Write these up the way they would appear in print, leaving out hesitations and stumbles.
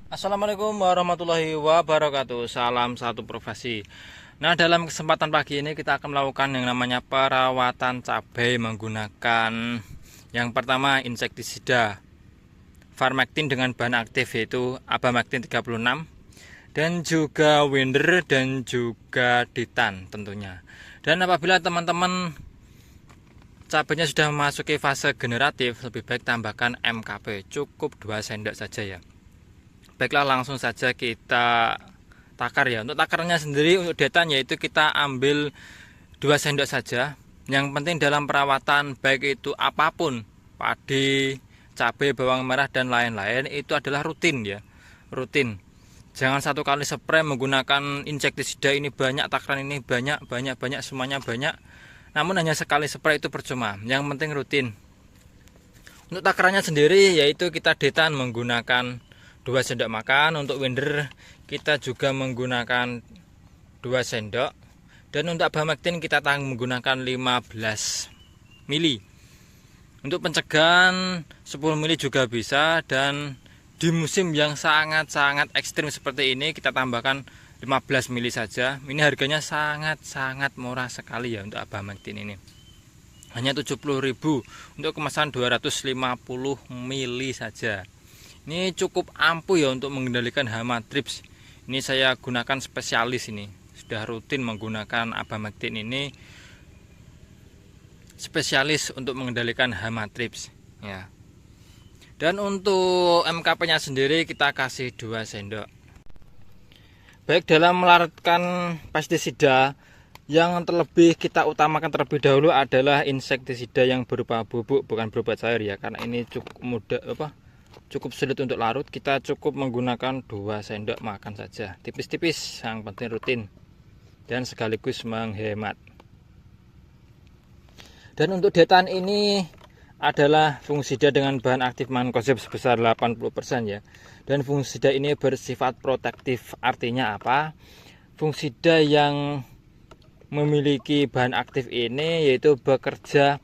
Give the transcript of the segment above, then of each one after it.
Assalamualaikum warahmatullahi wabarakatuh. Salam satu profesi. Nah, dalam kesempatan pagi ini kita akan melakukan yang namanya perawatan cabai menggunakan yang pertama insektisida Farmectin dengan bahan aktif yaitu Abamectin 36 dan juga Winder dan juga Ditan tentunya. Dan apabila teman-teman cabainya sudah memasuki fase generatif, lebih baik tambahkan MKP, cukup 2 sendok saja ya. Baiklah, langsung saja kita takar ya. Untuk takarnya sendiri, untuk detanya yaitu kita ambil 2 sendok saja. Yang penting dalam perawatan baik itu apapun, padi, cabai, bawang merah dan lain-lain, itu adalah rutin ya. Rutin. Jangan satu kali spray menggunakan insektisida ini banyak, takaran ini banyak, semuanya banyak. Namun hanya sekali spray itu percuma. Yang penting rutin. Untuk takarannya sendiri yaitu kita detan menggunakan 2 sendok makan. Untuk Winder kita juga menggunakan 2 sendok. Dan untuk Abamectin kita menggunakan 15 mili. Untuk pencegahan 10 mili juga bisa. Dan di musim yang sangat-sangat ekstrim seperti ini kita tambahkan 15 mili saja. Ini harganya sangat-sangat murah sekali ya untuk Abamectin ini. Hanya 70.000 untuk kemasan 250 mili saja. Ini cukup ampuh ya untuk mengendalikan hama trips. Ini saya gunakan spesialis ini. Sudah rutin menggunakan Abamectin ini spesialis untuk mengendalikan hama trips ya. Dan untuk MKP-nya sendiri kita kasih 2 sendok. Baik, dalam melarutkan pestisida yang terlebih kita utamakan terlebih dahulu adalah insektisida yang berupa bubuk, bukan berupa cair ya, karena ini cukup mudah cukup sulit untuk larut. Kita cukup menggunakan 2 sendok makan saja, tipis-tipis, yang penting rutin dan sekaligus menghemat. Dan untuk detan ini adalah fungisida dengan bahan aktif mancozeb sebesar 80% ya. Dan fungisida ini bersifat protektif. Artinya apa? Fungisida yang memiliki bahan aktif ini yaitu bekerja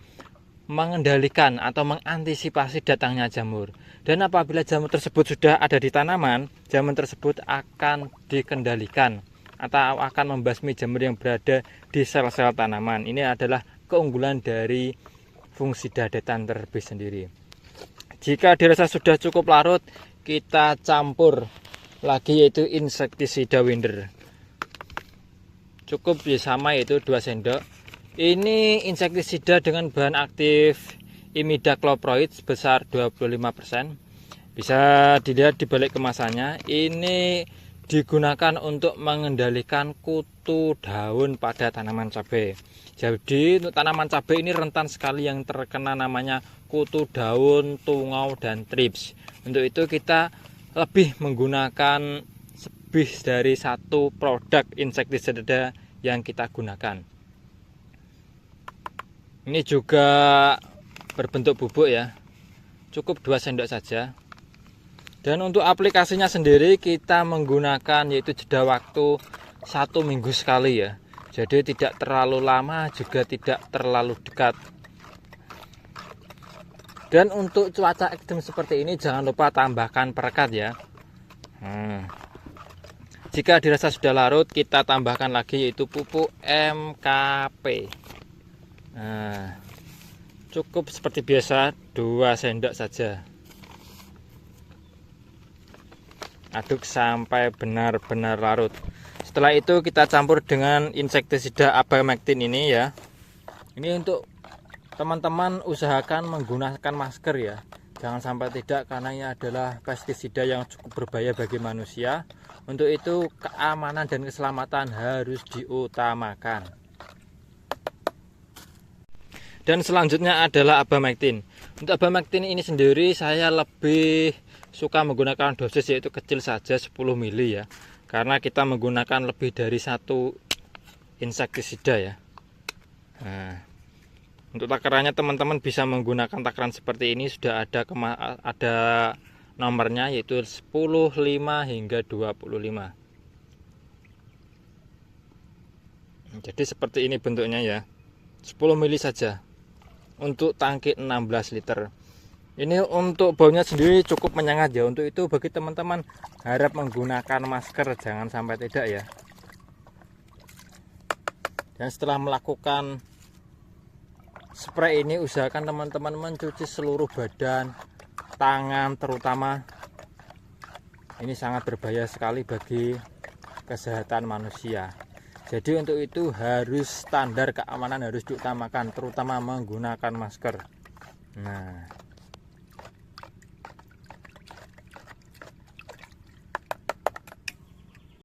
mengendalikan atau mengantisipasi datangnya jamur. Dan apabila jamur tersebut sudah ada di tanaman, jamur tersebut akan dikendalikan atau akan membasmi jamur yang berada di sel-sel tanaman. Ini adalah keunggulan dari fungisida detan terlebih sendiri. Jika dirasa sudah cukup larut, kita campur lagi yaitu insektisida Winder. Cukup sama yaitu 2 sendok. Ini insektisida dengan bahan aktif imidacloproid sebesar 25%. Bisa dilihat di balik kemasannya. Ini digunakan untuk mengendalikan kutu daun pada tanaman cabai. Jadi untuk tanaman cabai ini rentan sekali yang terkena namanya kutu daun, tungau, dan trips. Untuk itu kita lebih menggunakan lebih dari 1 produk insektisida yang kita gunakan. Ini juga berbentuk bubuk ya, cukup 2 sendok saja. Dan untuk aplikasinya sendiri kita menggunakan yaitu jeda waktu 1 minggu sekali ya. Jadi tidak terlalu lama juga tidak terlalu dekat. Dan untuk cuaca ekstrim seperti ini jangan lupa tambahkan perekat ya. Jika dirasa sudah larut kita tambahkan lagi yaitu pupuk MKP. Nah, cukup seperti biasa 2 sendok saja. Aduk sampai benar-benar larut. Setelah itu kita campur dengan insektisida Abamectin ini ya. Ini untuk teman-teman usahakan menggunakan masker ya. Jangan sampai tidak, karena ini adalah pestisida yang cukup berbahaya bagi manusia. Untuk itu keamanan dan keselamatan harus diutamakan. Dan selanjutnya adalah Abamectin. Untuk Abamectin ini sendiri saya lebih suka menggunakan dosis yaitu kecil saja 10 mili ya. Karena kita menggunakan lebih dari 1 insektisida ya. Nah, untuk takarannya teman-teman bisa menggunakan takaran seperti ini, sudah ada nomornya yaitu 10, 5 hingga 25. Jadi seperti ini bentuknya ya. 10 mili saja untuk tangki 16 liter. Ini untuk baunya sendiri cukup menyengat ya. Untuk itu bagi teman-teman harap menggunakan masker, jangan sampai tidak ya. Dan setelah melakukan spray ini, usahakan teman-teman mencuci seluruh badan, tangan terutama. Ini sangat berbahaya sekali bagi kesehatan manusia. Jadi untuk itu harus standar keamanan harus diutamakan, terutama menggunakan masker. Nah,